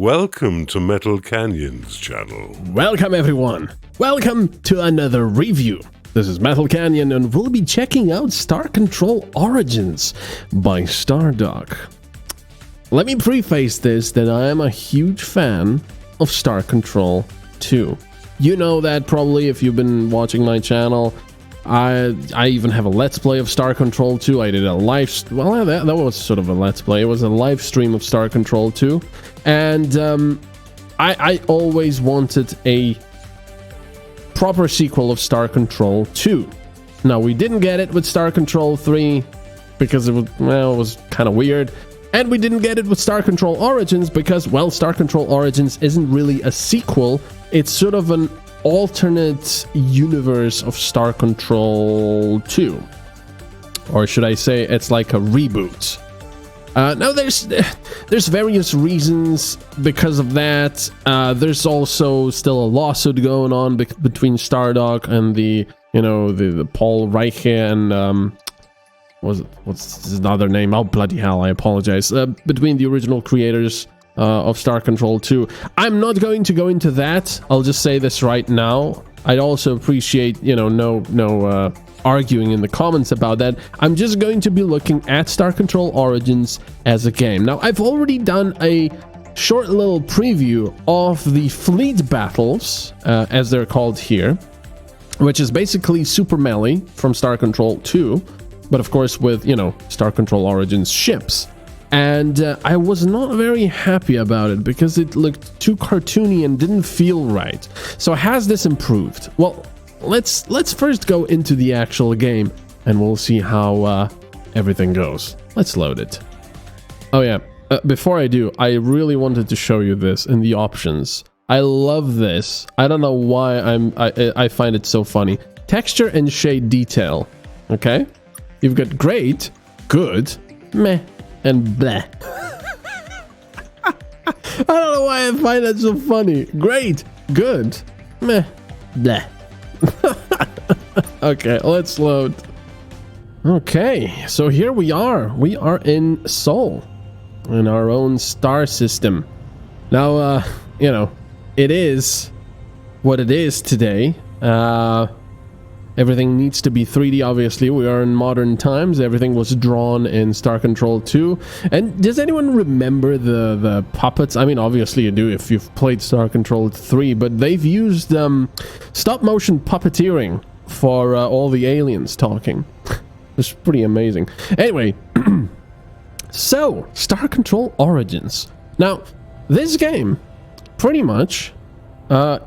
Welcome to MetalCanyon's channel. Welcome everyone. Welcome to another review. This is MetalCanyon and we'll be checking out Star Control Origins by Stardock. Let me preface this that I am a huge fan of Star Control 2. You know that probably if you've been watching my channel. I even have a Let's Play of Star Control 2. I did a live... Well, that was sort of a Let's Play. It was a live stream of Star Control 2. And I always wanted a proper sequel of Star Control 2. Now, we didn't get it with Star Control 3 because it was kind of weird. And we didn't get it with Star Control Origins because, well, Star Control Origins isn't really a sequel. It's sort of an alternate universe of Star Control 2. Or should I say it's like a reboot. Now, there's various reasons because of that. There's also still a lawsuit going on between Stardock and the Paul Reiche and what's his other name? Oh, bloody hell, I apologize. Between the original creators of Star Control 2. I'm not going to go into that. I'll just say this right now. I'd also appreciate, no arguing in the comments about that. I'm just going to be looking at Star Control Origins as a game. Now, I've already done a short little preview of the fleet battles, as they're called here, which is basically Super Melee from Star Control 2, but of course with, Star Control Origins ships. And I was not very happy about it because it looked too cartoony and didn't feel right. So has this improved? Well, let's first go into the actual game and we'll see how everything goes. Let's load it. Oh yeah, before I do, I really wanted to show you this in the options. I love this. I don't know why I find it so funny. Texture and shade detail. Okay, you've got great, good, meh, and bleh. I don't know why I find that so funny. Great, good, meh, bleh. Okay, let's load. Okay, so here we are. We are in Sol, in our own star system. Now, it is what it is today. Everything needs to be 3D, obviously. We are in modern times. Everything was drawn in Star Control 2. And does anyone remember the puppets? I mean, obviously you do if you've played Star Control 3, but they've used stop-motion puppeteering for all the aliens talking. It's pretty amazing. Anyway, so, Star Control Origins. Now, this game, pretty much...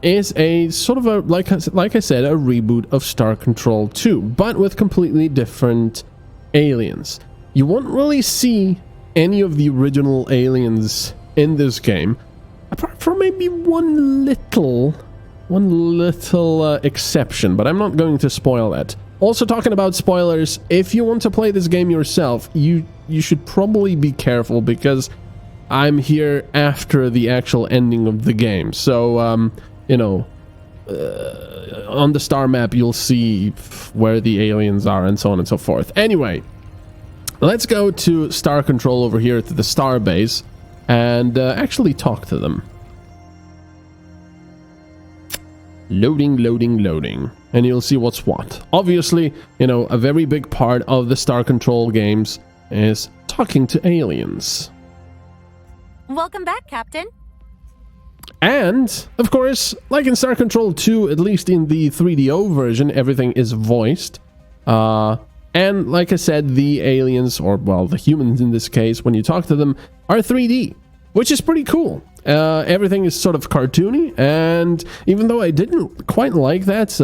is a sort of a, like I said, a reboot of Star Control 2, but with completely different aliens. You won't really see any of the original aliens in this game, apart from maybe one little exception, but I'm not going to spoil that. Also, talking about spoilers, if you want to play this game yourself, you should probably be careful because I'm here after the actual ending of the game. So, on the star map, you'll see where the aliens are and so on and so forth. Anyway, let's go to Star Control over here to the star base and actually talk to them. Loading. And you'll see what's what. Obviously, a very big part of the Star Control games is talking to aliens. Welcome back, Captain. And, of course, like in Star Control 2, at least in the 3DO version, everything is voiced. And, like I said, the aliens, or, well, the humans in this case, when you talk to them, are 3D, which is pretty cool. Everything is sort of cartoony, and even though I didn't quite like that,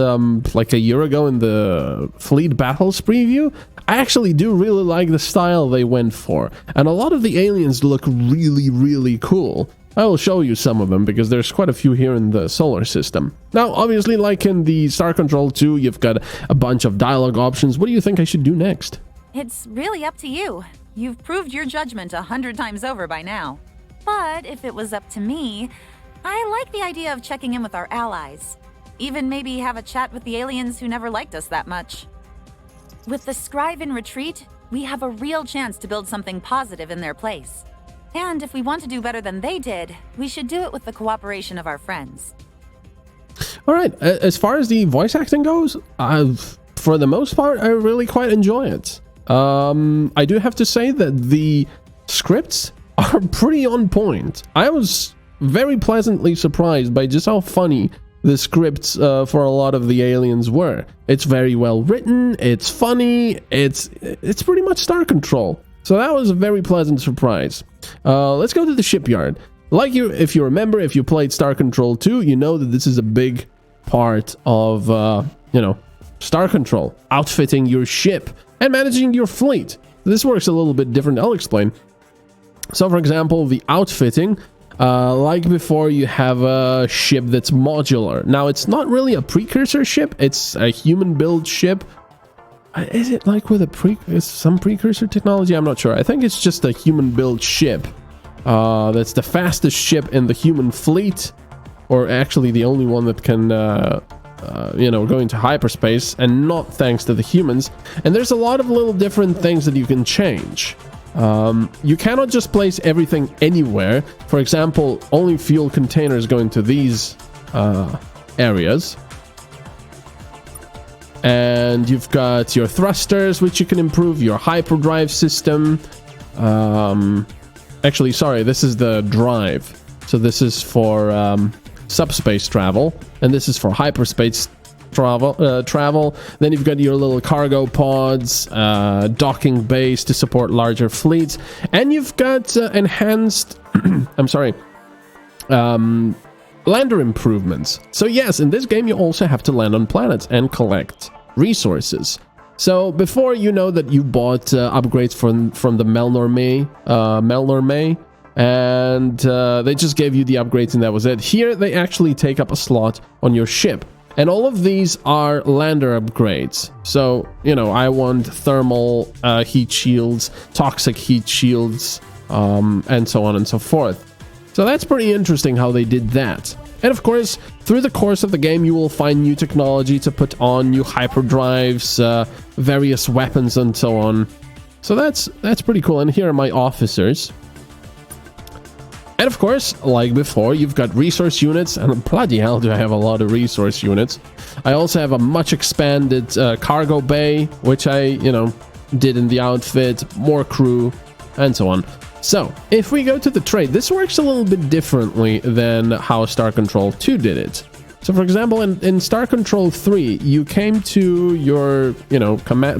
like a year ago in the Fleet Battles preview, I actually do really like the style they went for, and a lot of the aliens look really, really cool. I will show you some of them, because there's quite a few here in the solar system. Now, obviously, like in the Star Control 2, you've got a bunch of dialogue options. What do you think I should do next? It's really up to you. You've proved your judgment 100 times over by now. But if it was up to me, I like the idea of checking in with our allies. Even maybe have a chat with the aliens who never liked us that much. With the Scribe in retreat, we have a real chance to build something positive in their place. And if we want to do better than they did, we should do it with the cooperation of our friends. All right, as far as the voice acting goes, for the most part, I really quite enjoy it. I do have to say that the scripts are pretty on point. I was very pleasantly surprised by just how funny the scripts for a lot of the aliens were. It's very well written, it's funny, it's pretty much Star Control. So that was a very pleasant surprise. Let's go to the shipyard. Like if you remember, if you played Star Control 2, you know that this is a big part of, Star Control. Outfitting your ship and managing your fleet. This works a little bit different, I'll explain. So for example, the outfitting, like before, you have a ship that's modular. Now, it's not really a precursor ship, it's a human-built ship. Is it like with some precursor technology? I'm not sure. I think it's just a human-built ship. That's the fastest ship in the human fleet, or actually the only one that can, go into hyperspace, and not thanks to the humans. And there's a lot of little different things that you can change. You cannot just place everything anywhere. For example, only fuel containers go into these areas. And you've got your thrusters, which you can improve, your hyperdrive system. Actually, sorry, this is the drive. So this is for subspace travel, and this is for hyperspace travel. Then you've got your little cargo pods, docking bays to support larger fleets, and you've got enhanced lander improvements. So yes, in this game you also have to land on planets and collect resources. So before, you know that you bought upgrades from the Melnorme, and they just gave you the upgrades and that was it. Here they actually take up a slot on your ship. And all of these are lander upgrades. So, I want thermal heat shields, toxic heat shields, and so on and so forth. So that's pretty interesting how they did that. And of course, through the course of the game, you will find new technology to put on, new hyperdrives, various weapons, and so on. So that's pretty cool. And here are my officers. And of course, like before, you've got resource units, and bloody hell do I have a lot of resource units. I also have a much expanded cargo bay, which I, did in the outfit, more crew, and so on. So, if we go to the trade, this works a little bit differently than how Star Control 2 did it. So, for example, in Star Control 3, you came to your,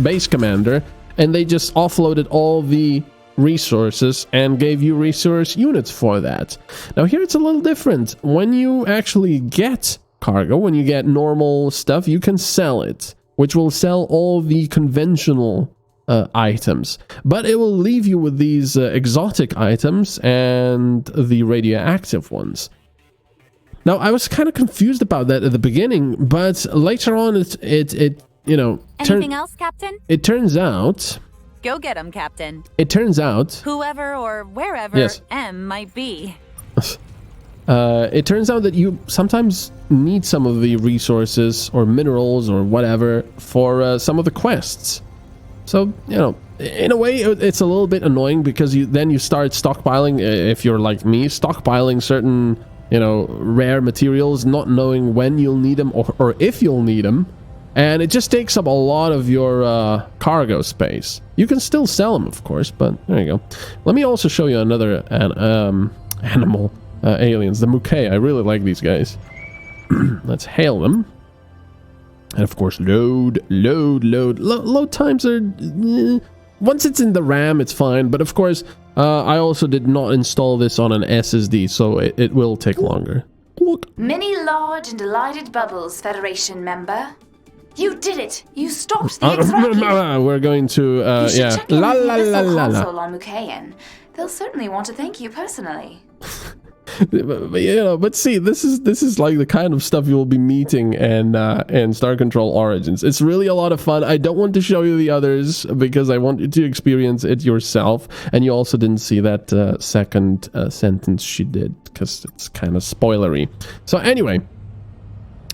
base commander, and they just offloaded all the resources and gave you resource units for that. Now, here it's a little different. When you actually get cargo, when you get normal stuff, you can sell it, which will sell all the conventional items, but it will leave you with these exotic items and the radioactive ones. Now, I was kind of confused about that at the beginning, but later on, Anything else, Captain? It turns out. Go get him, Captain. It turns out. Whoever or wherever yes. M might be. It turns out that you sometimes need some of the resources or minerals or whatever for some of the quests. So, in a way, it's a little bit annoying because you start stockpiling, if you're like me, stockpiling certain, rare materials, not knowing when you'll need them or if you'll need them. And it just takes up a lot of your cargo space. You can still sell them, of course, but there you go. Let me also show you another animal, aliens, the Mukei. I really like these guys. Let's hail them. And of course, load. Load times are... once it's in the RAM, it's fine. But of course, I also did not install this on an SSD, so it will take longer. Many large and delighted Bubbles Federation member. You did it! You stopped the execution! We're going to, you should yeah. check in the console on MetalCanyon. They'll certainly want to thank you personally. But see, this is like the kind of stuff you'll be meeting in Star Control Origins. It's really a lot of fun. I don't want to show you the others because I want you to experience it yourself. And you also didn't see that second sentence she did because it's kind of spoilery. So anyway,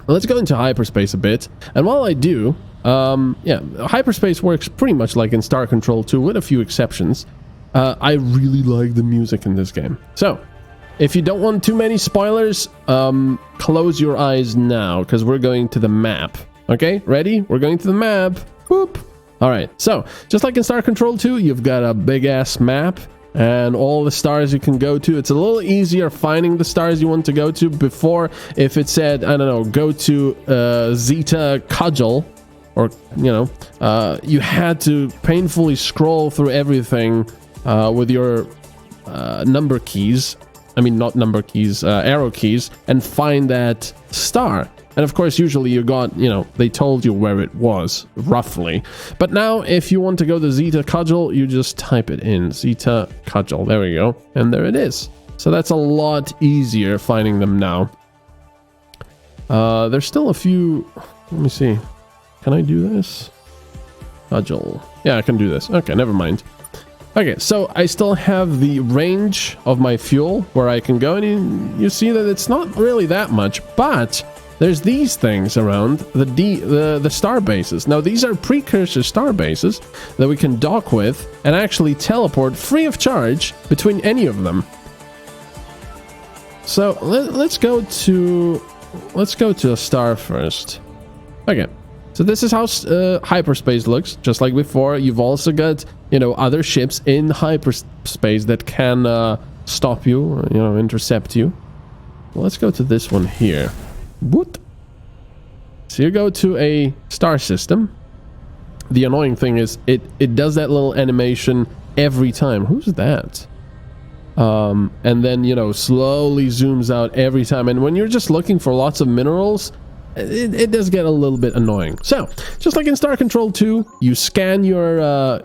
let's go into hyperspace a bit. And while I do, hyperspace works pretty much like in Star Control 2 with a few exceptions. I really like the music in this game. So, if you don't want too many spoilers, close your eyes now, because we're going to the map. Okay, ready? We're going to the map. Boop. All right, so just like in Star Control 2, you've got a big-ass map and all the stars you can go to. It's a little easier finding the stars you want to go to. Before, if it said, I don't know, go to Zeta Cudgel, or, you know, you had to painfully scroll through everything with your number keys. I mean, not number keys, arrow keys, and find that star. And of course, usually you got, you know, they told you where it was, roughly. But now, if you want to go to Zeta Cudgel, you just type it in. Zeta Cudgel. There we go. And there it is. So that's a lot easier finding them now. There's still a few... Let me see. Can I do this? Cudgel. Yeah, I can do this. Okay, never mind. Okay, so I still have the range of my fuel where I can go. And you see that it's not really that much, but... There's these things around the star bases. Now, these are precursor star bases that we can dock with and actually teleport free of charge between any of them. So let's go to a star first. Okay, so this is how hyperspace looks, just like before. You've also got, you know, other ships in hyperspace that can stop you, or, you know, intercept you. Well, let's go to this one here. What? So you go to a star system. The annoying thing is it does that little animation every time. Who's that? And then, you know, slowly zooms out every time. And when you're just looking for lots of minerals, it does get a little bit annoying. So, just like in Star Control 2, you scan your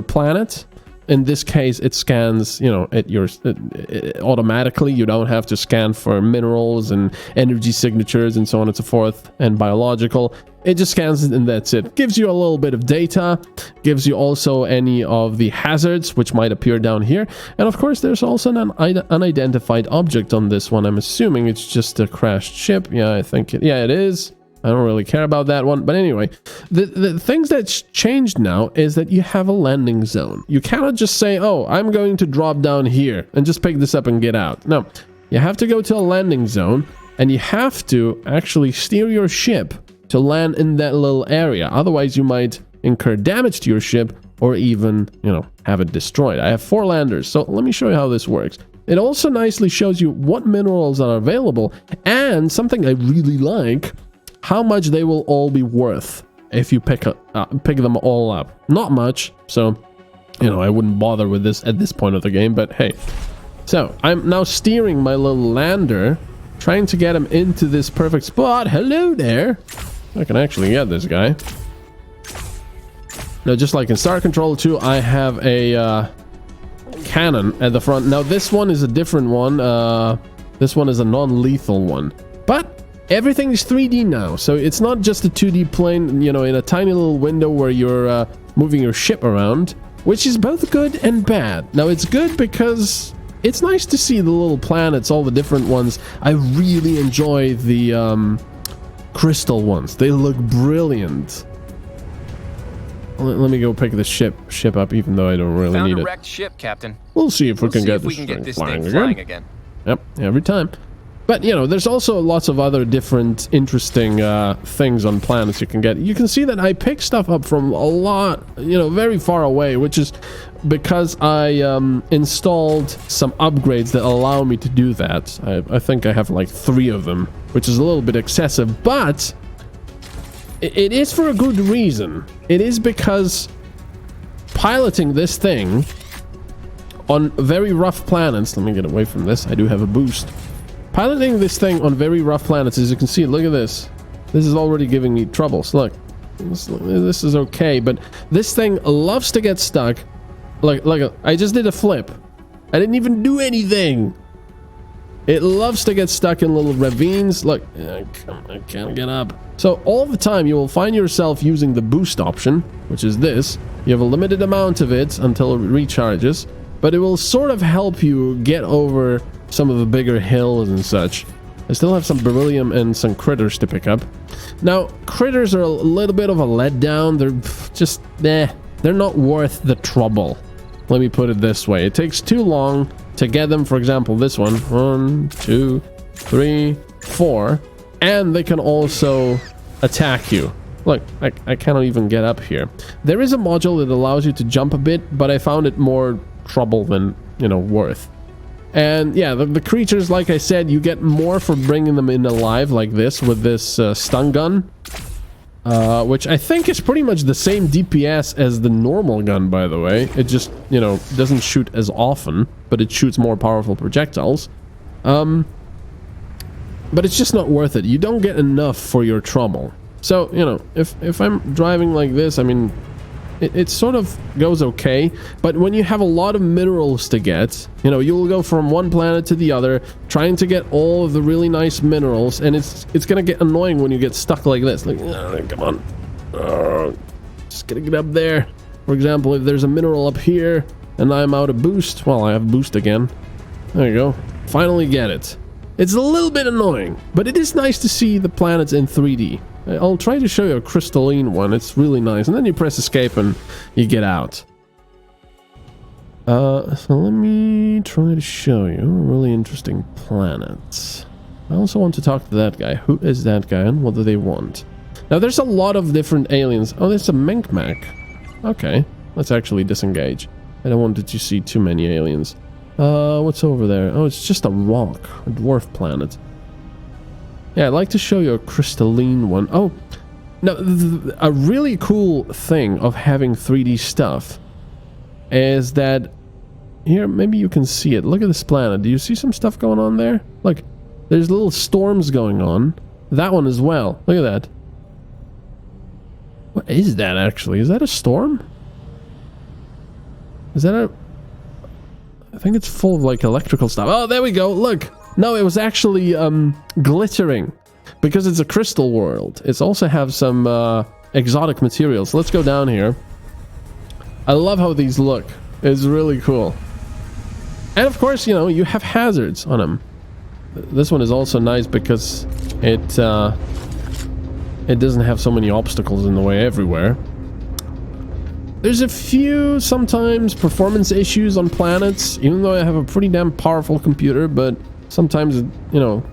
planet. In this case, it scans, you know, it automatically. You don't have to scan for minerals and energy signatures and so on and so forth, and biological. It just scans it and that's it. Gives you a little bit of data. Gives you also any of the hazards which might appear down here. And of course, there's also an unidentified object on this one. I'm assuming it's just a crashed ship. Yeah, I think it is. I don't really care about that one. But anyway, the things that's changed now is that you have a landing zone. You cannot just say, oh, I'm going to drop down here and just pick this up and get out. No, you have to go to a landing zone and you have to actually steer your ship to land in that little area. Otherwise, you might incur damage to your ship or even, you know, have it destroyed. I have 4 landers, so let me show you how this works. It also nicely shows you what minerals are available, and something I really like, how much they will all be worth if you pick them all up. Not much, so, you know, I wouldn't bother with this at this point of the game, but hey. So, I'm now steering my little lander, trying to get him into this perfect spot. Hello there! I can actually get this guy. Now, just like in Star Control 2, I have a cannon at the front. Now, this one is a different one. This one is a non-lethal one. But everything is 3D now, so it's not just a 2D plane, you know, in a tiny little window where you're moving your ship around, which is both good and bad. Now, it's good because it's nice to see the little planets, all the different ones. I really enjoy the crystal ones. They look brilliant. Let me go pick the ship up, even though I don't really need it. Found a wrecked ship, Captain. We'll see if we can get this thing flying again. Yep, every time. But, you know, there's also lots of other different interesting things on planets you can get. You can see that I pick stuff up from a lot, you know, very far away, which is because I installed some upgrades that allow me to do that. I think I have like 3 of them, which is a little bit excessive, but it is for a good reason. It is because piloting this thing on very rough planets... Let me get away from this. I do have a boost. Piloting this thing on very rough planets, as you can see, look at this. This is already giving me troubles. Look, this is okay, but this thing loves to get stuck. I just did a flip. I didn't even do anything. It loves to get stuck in little ravines. Look, I can't get up. So all the time you will find yourself using the boost option, which is this. You have a limited amount of it until it recharges, but it will sort of help you get over some of the bigger hills and such. I still have some beryllium and some critters to pick up. Now, critters are a little bit of a letdown. They're just, they're not worth the trouble. Let me put it this way. It takes too long to get them. For example, this one. 1, 2, 3, 4. And they can also attack you. Look, I cannot even get up here. There is a module that allows you to jump a bit, but I found it more trouble than, you know, worth. And yeah, the creatures, like I said, you get more for bringing them in alive like this with this stun gun. Which I think is pretty much the same DPS as the normal gun, by the way. It just, you know, doesn't shoot as often, but it shoots more powerful projectiles. But it's just not worth it. You don't get enough for your trouble. So, you know, if I'm driving like this, I mean, it sort of goes okay. But when you have a lot of minerals to get, you know, you'll go from one planet to the other, trying to get all of the really nice minerals, and it's gonna get annoying when you get stuck like this. Like, come on. Just gonna get up there. For example, if there's a mineral up here, and I'm out of boost, well, I have boost again. There you go. Finally get it. It's a little bit annoying, but it is nice to see the planets in 3D. I'll try to show you a crystalline one. It's really nice. And then you press escape and you get out. So let me try to show you a really interesting planet. I also want to talk to that guy. Who is that guy and what do they want? Now there's a lot of different aliens. Oh, there's a Menkmak. Okay, let's actually disengage. I don't want to see too many aliens. What's over there? Oh, it's just a rock. A dwarf planet. Yeah, I'd like to show you a crystalline one. Oh, now, a really cool thing of having 3D stuff is that... Here, maybe you can see it. Look at this planet. Do you see some stuff going on there? Look, there's little storms going on. That one as well. Look at that. What is that, actually? Is that a storm? Is that a... I think it's full of, like, electrical stuff. Oh, there we go. Look. No, it was actually glittering because it's a crystal world. It also have some exotic materials. Let's go down here. I love how these look. It's really cool. And of course, you know, you have hazards on them. This one is also nice because it doesn't have so many obstacles in the way everywhere. There's a few, sometimes, performance issues on planets, even though I have a pretty damn powerful computer, but sometimes, you know,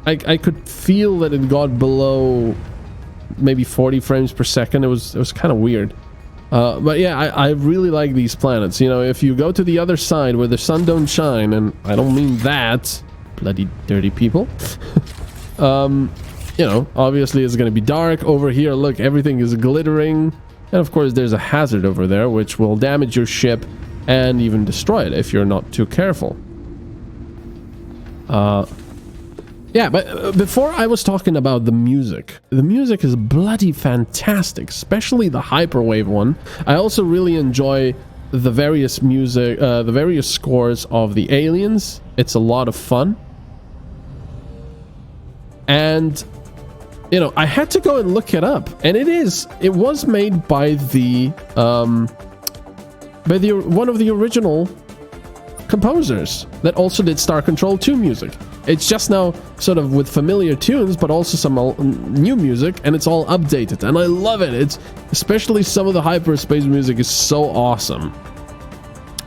I could feel that it got below maybe 40 frames per second. It was kind of weird. But yeah, I really like these planets. You know, if you go to the other side where the sun don't shine, and I don't mean that, bloody dirty people. You know, obviously it's going to be dark. Over here, look, everything is glittering. And of course, there's a hazard over there, which will damage your ship and even destroy it if you're not too careful. Yeah, but before I was talking about the music. The music is bloody fantastic, especially the hyperwave one. I also really enjoy the various music, the various scores of the aliens. It's a lot of fun. And, you know, I had to go and look it up, and it was made by the one of the original composers that also did Star Control 2 music. It's just now sort of with familiar tunes, but also some new music, and it's all updated, and I love it. It's especially some of the Hyperspace music is so awesome.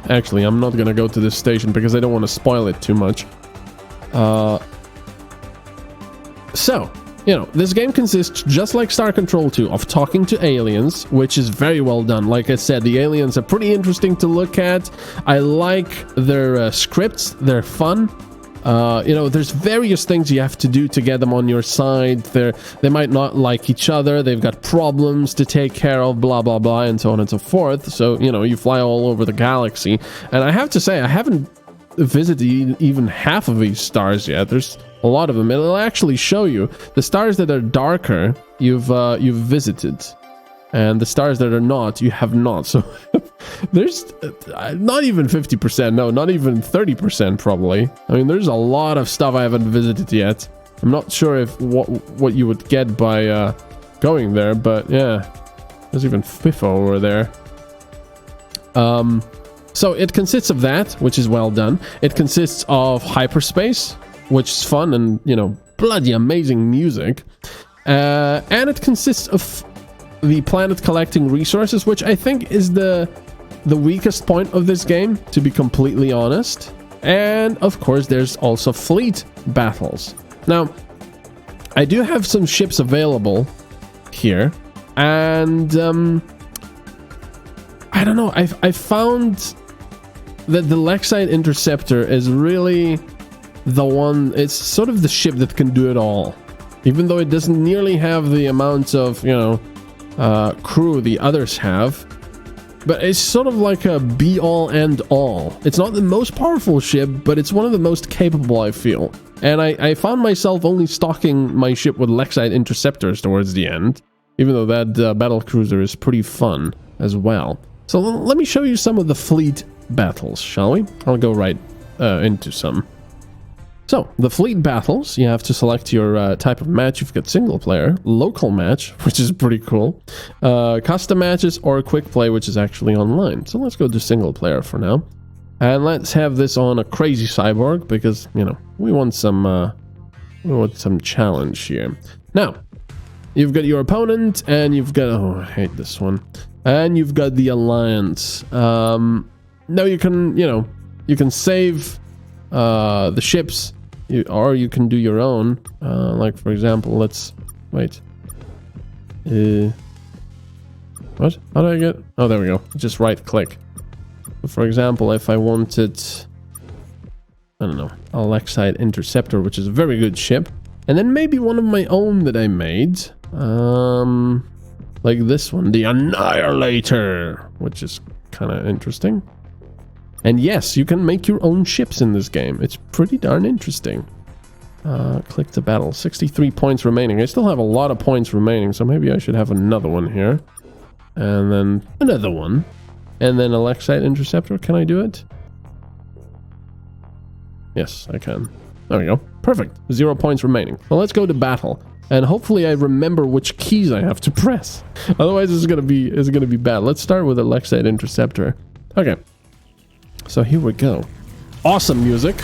Actually, I'm not gonna go to this station because I don't want to spoil it too much. So, you know, this game consists, just like Star Control 2, of talking to aliens, which is very well done. Like I said, the aliens are pretty interesting to look at. I like their scripts. They're fun. You know, there's various things you have to do to get them on your side. They might not like each other. They've got problems to take care of, blah, blah, blah, and so on and so forth. So, you know, you fly all over the galaxy. And I have to say, I haven't visited even half of these stars yet. There's a lot of them. It'll actually show you the stars that are darker you've visited, and the stars that are not, you have not. So there's not even 50%, no, not even 30% probably. I mean, there's a lot of stuff I haven't visited yet. I'm not sure if what you would get by going there, but yeah, there's even FIFO over there. So it consists of that, which is well done. It consists of Hyperspace, which is fun and, you know, bloody amazing music. And it consists of the planet collecting resources, which I think is the the weakest point of this game, to be completely honest. And of course, there's also fleet battles. Now, I do have some ships available here, and I don't know. I found that the Lexite Interceptor is really the one. It's sort of the ship that can do it all, even though it doesn't nearly have the amount of, you know, crew the others have. But it's sort of like a be-all and all. It's not the most powerful ship, but it's one of the most capable, I feel. And I found myself only stocking my ship with Lexite Interceptors towards the end, even though that battle cruiser is pretty fun as well. So let me show you some of the fleet battles, shall we? I'll go right into some. So, the fleet battles, you have to select your type of match. You've got single player, local match, which is pretty cool, custom matches, or quick play, which is actually online. So let's go to single player for now. And let's have this on a crazy cyborg, because, you know, we want some challenge here. Now, you've got your opponent, and you've got, oh, I hate this one. And you've got the alliance. Now you can, you know, you can save the ships, or you can do your own. Like, for example, let's wait. What? How do I get? Oh, there we go. Just right click. For example, if I wanted, I don't know, a Lexite Interceptor, which is a very good ship, and then maybe one of my own that I made, like this one, the Annihilator, which is kind of interesting. And yes, you can make your own ships in this game. It's pretty darn interesting. Click to battle. 63 points remaining. I still have a lot of points remaining, so maybe I should have another one here. And then another one. And then a Lexite Interceptor. Can I do it? Yes, I can. There we go. Perfect. 0 points remaining. Well, let's go to battle. And hopefully I remember which keys I have to press. Otherwise, it's gonna be bad. Let's start with a Lexite Interceptor. Okay. So here we go. Awesome music,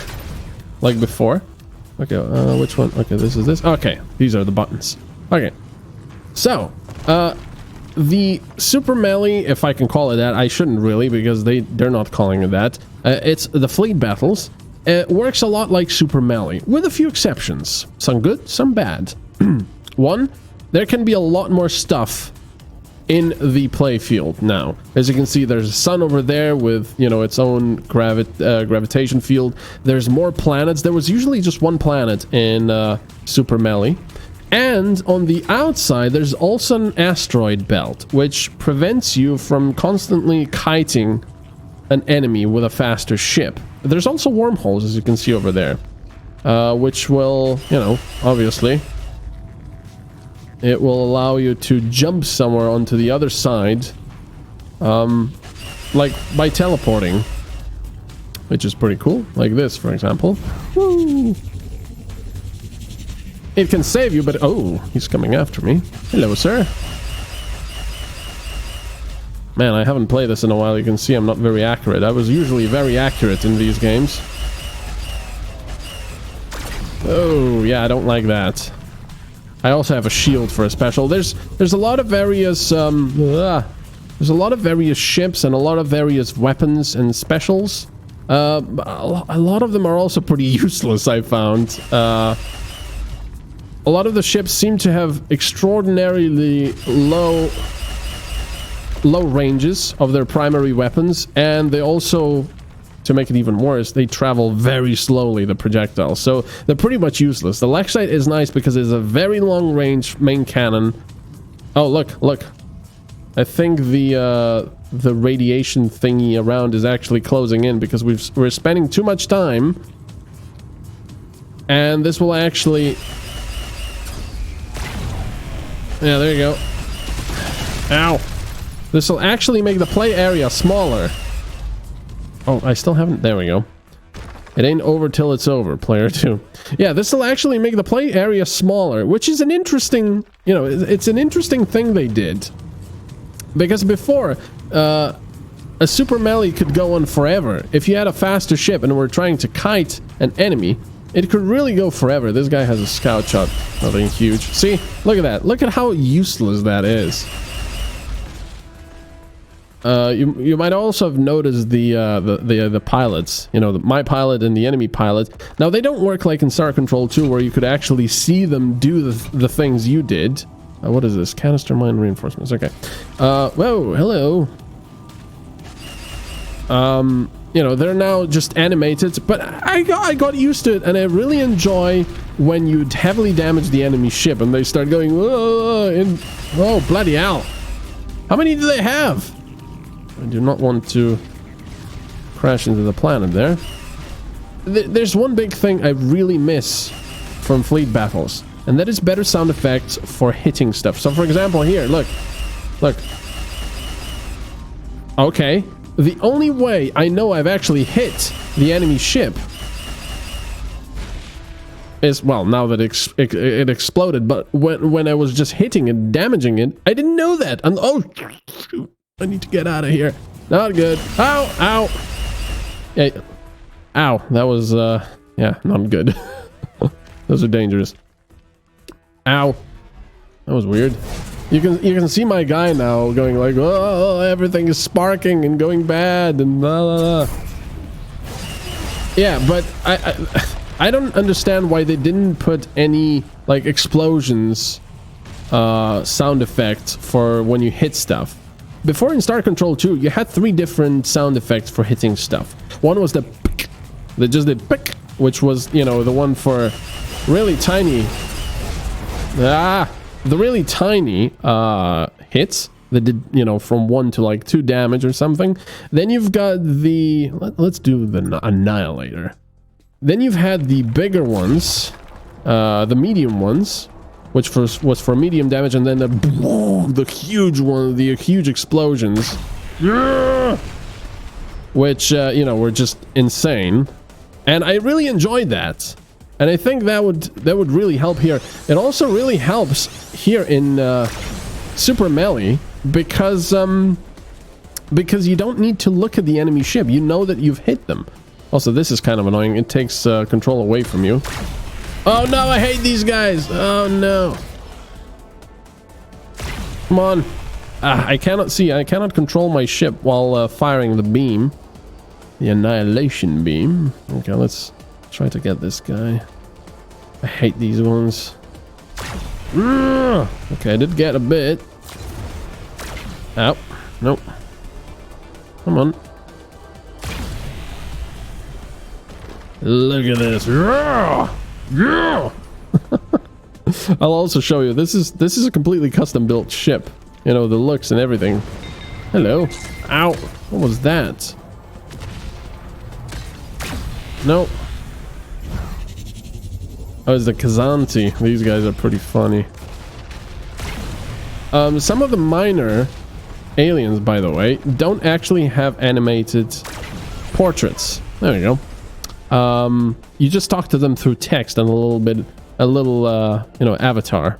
like before. Okay, which one? Okay, this is this. Okay, these are the buttons. Okay, so the super melee, if I can call it that, I shouldn't really, because they're not calling it that. It's the fleet battles. It works a lot like super melee, with a few exceptions. Some good, some bad. One, there can be a lot more stuff in the play field now. As you can see, there's a sun over there with, you know, its own gravitation field. There's more planets. There was usually just one planet in Super Melee. And on the outside, there's also an asteroid belt, which prevents you from constantly kiting an enemy with a faster ship. There's also wormholes, as you can see over there, which will, you know, obviously, it will allow you to jump somewhere onto the other side, like by teleporting, which is pretty cool. Like this, for example. Woo! It can save you, but oh, he's coming after me. Hello, sir. Man, I haven't played this in a while. You can see I'm not very accurate. I was usually very accurate in these games. Oh, yeah, I don't like that. I also have a shield for a special. There's a lot of various there's a lot of various ships and a lot of various weapons and specials. A lot of them are also pretty useless, I found. A lot of the ships seem to have extraordinarily low ranges of their primary weapons, and they also, to make it even worse, they travel very slowly, the projectiles. So they're pretty much useless. The Lexite is nice because it's a very long range main cannon. Oh, look. I think the radiation thingy around is actually closing in because we're spending too much time. And this will actually... Yeah, there you go. Ow. This will actually make the play area smaller. Oh, I still haven't... There we go. It ain't over till it's over, player 2. Yeah, this will actually make the play area smaller, which is an interesting... You know, it's an interesting thing they did. Because before, a super melee could go on forever. If you had a faster ship and were trying to kite an enemy, it could really go forever. This guy has a scout shot. Nothing huge. See? Look at that. Look at how useless that is. You might also have noticed the pilots, you know, my pilot and the enemy pilot. Now they don't work like in Star Control 2 where you could actually see them do the things you did. What is this? Canister mine reinforcements. Okay. Whoa, hello. You know, they're now just animated, but I got used to it, and I really enjoy when you'd heavily damage the enemy ship and they start going, oh, bloody hell. How many do they have? I do not want to crash into the planet there. There's one big thing I really miss from fleet battles, and that is better sound effects for hitting stuff. So for example here, look. Okay, the only way I know I've actually hit the enemy ship is, well, now that it exploded, but when I was just hitting it, damaging it, I didn't know that. And oh, shoot. I need to get out of here. Not good. Ow, ow. Yeah. Ow. That was, yeah, not good. Those are dangerous. Ow. That was weird. You can see my guy now going like, oh, everything is sparking and going bad and blah, blah, blah. Yeah, but I don't understand why they didn't put any, like, explosions sound effects for when you hit stuff. Before in Star Control 2, you had 3 different sound effects for hitting stuff. One was the pick, that just did pick, which was, you know, the one for really tiny, the really tiny hits that did, you know, from 1 to like 2 damage or something. Then you've got the, let's do the Annihilator. Then you've had the bigger ones, the medium ones, which was for medium damage, and then the huge one, the huge explosions, which you know, were just insane, and I really enjoyed that, and I think that would really help here. It also really helps here in Super Melee because you don't need to look at the enemy ship. You know that you've hit them. Also, this is kind of annoying. It takes control away from you. Oh no, I hate these guys. Oh no. Come on. I cannot see. I cannot control my ship while firing the beam. The annihilation beam. Okay, let's try to get this guy. I hate these ones. Okay, I did get a bit. Ow. Nope. Come on. Look at this. Yeah. I'll also show you. This is a completely custom built ship. You know, the looks and everything. Hello. Ow. What was that? Nope. Oh, it's the Kazanti. These guys are pretty funny. Some of the minor aliens, by the way, don't actually have animated portraits. There you go. You just talk to them through text and a little you know, avatar,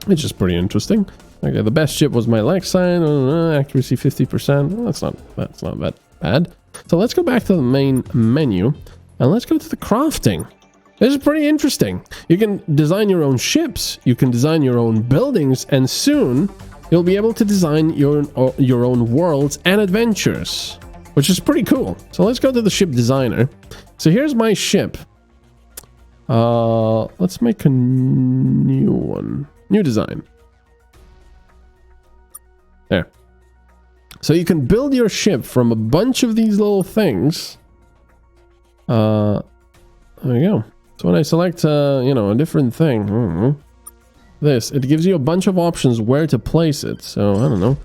which is pretty interesting. Okay, the best ship was my Lex sign. Accuracy 50%. Well, that's not that bad. So let's go back to the main menu and let's go to the crafting. This is pretty interesting. You can design your own ships, you can design your own buildings, and soon you'll be able to design your own worlds and adventures, which is pretty cool. So let's go to the ship designer. So here's my ship. Let's make a new one. New design. There. So you can build your ship from a bunch of these little things. There you go. So when I select, you know, a different thing, this, it gives you a bunch of options where to place it. So I don't know.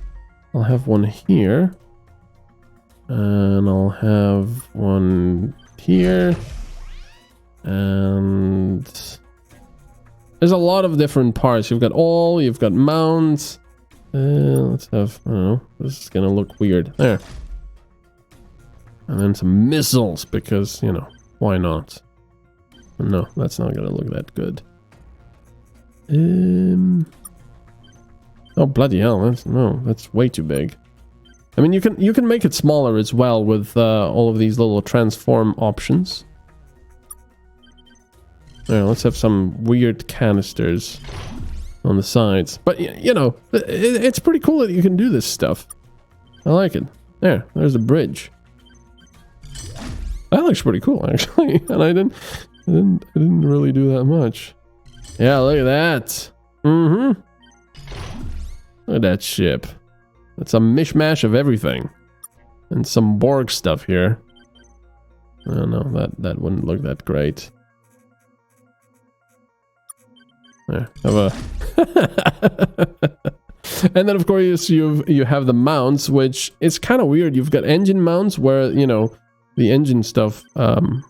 I'll have one here. And I'll have one here. And there's a lot of different parts. You've got all, you've got mounts. Let's have, I don't know, this is gonna look weird. There. And then some missiles, because, you know, why not? No, that's not gonna look that good. Oh, bloody hell, that's way too big. I mean, you can make it smaller as well with all of these little transform options. Yeah, let's have some weird canisters on the sides. But, you know, it's pretty cool that you can do this stuff. I like it. There's the bridge. That looks pretty cool, actually. And I didn't really do that much. Yeah, look at that. Look at that ship. It's a mishmash of everything. And some Borg stuff here. I don't know, that wouldn't look that great. There, have a and then of course you have the mounts, which is kind of weird. You've got engine mounts where, you know, the engine stuff will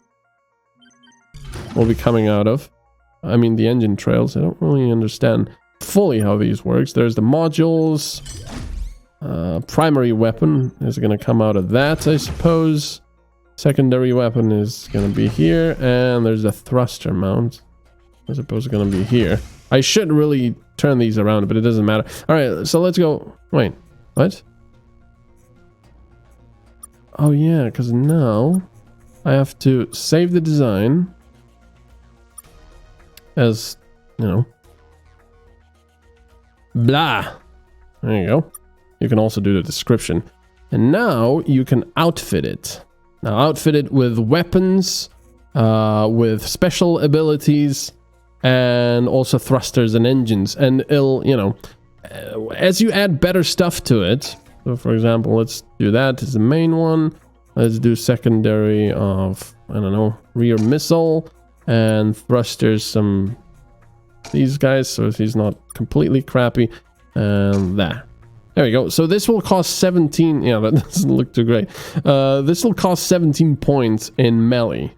be coming out of. I mean, the engine trails. I don't really understand fully how these works. There's the modules. Primary weapon is going to come out of that, I suppose. Secondary weapon is going to be here. And there's a thruster mount. I suppose it's going to be here. I should really turn these around, but it doesn't matter. Alright, so let's go. Wait, what? Oh yeah, because now I have to save the design as, you know, blah. There you go. You can also do the description. And now you can outfit it. Now outfit it with weapons, with special abilities, and also thrusters and engines. And it'll, you know, as you add better stuff to it. So for example, let's do that as the main one. Let's do secondary of, I don't know, rear missile, and thrusters some these guys, so he's not completely crappy. And there we go. So this will cost 17. Yeah, that doesn't look too great. This will cost 17 points in melee,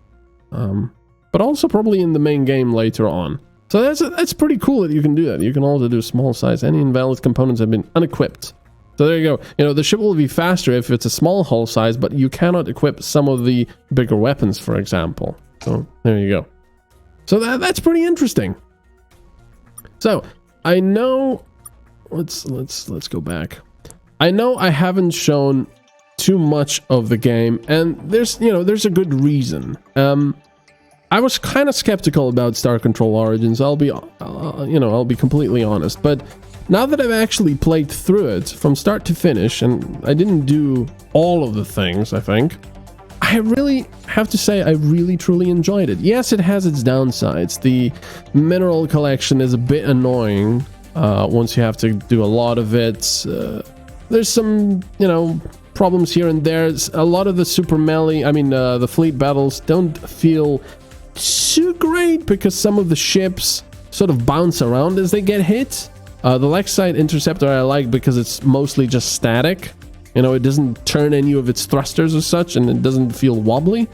but also probably in the main game later on. So that's pretty cool that you can do that. You can also do small size. Any invalid components have been unequipped. So there you go. You know, the ship will be faster if it's a small hull size, but you cannot equip some of the bigger weapons, for example. So there you go. So that's pretty interesting. So I know. Let's go back. I know I haven't shown too much of the game, and there's a good reason. I was kind of skeptical about Star Control Origins. I'll be completely honest. But now that I've actually played through it from start to finish, and I didn't do all of the things, I think, I really have to say I really truly enjoyed it. Yes, it has its downsides. The mineral collection is a bit annoying once you have to do a lot of it. There's some, problems here and there. A lot of the super melee, the fleet battles don't feel too great because some of the ships sort of bounce around as they get hit. The Lexite Interceptor I like because it's mostly just static. It doesn't turn any of its thrusters or such, and it doesn't feel wobbly.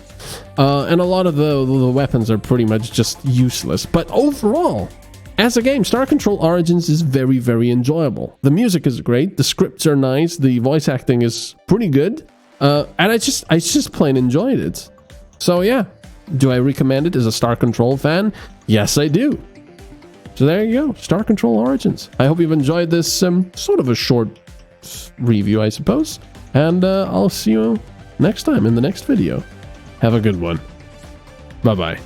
And a lot of the weapons are pretty much just useless. But overall, as a game, Star Control Origins is very, very enjoyable. The music is great, the scripts are nice, the voice acting is pretty good, and I just plain enjoyed it. So yeah, do I recommend it as a Star Control fan? Yes, I do. So there you go, Star Control Origins. I hope you've enjoyed this sort of a short review, I suppose, and I'll see you next time in the next video. Have a good one. Bye-bye.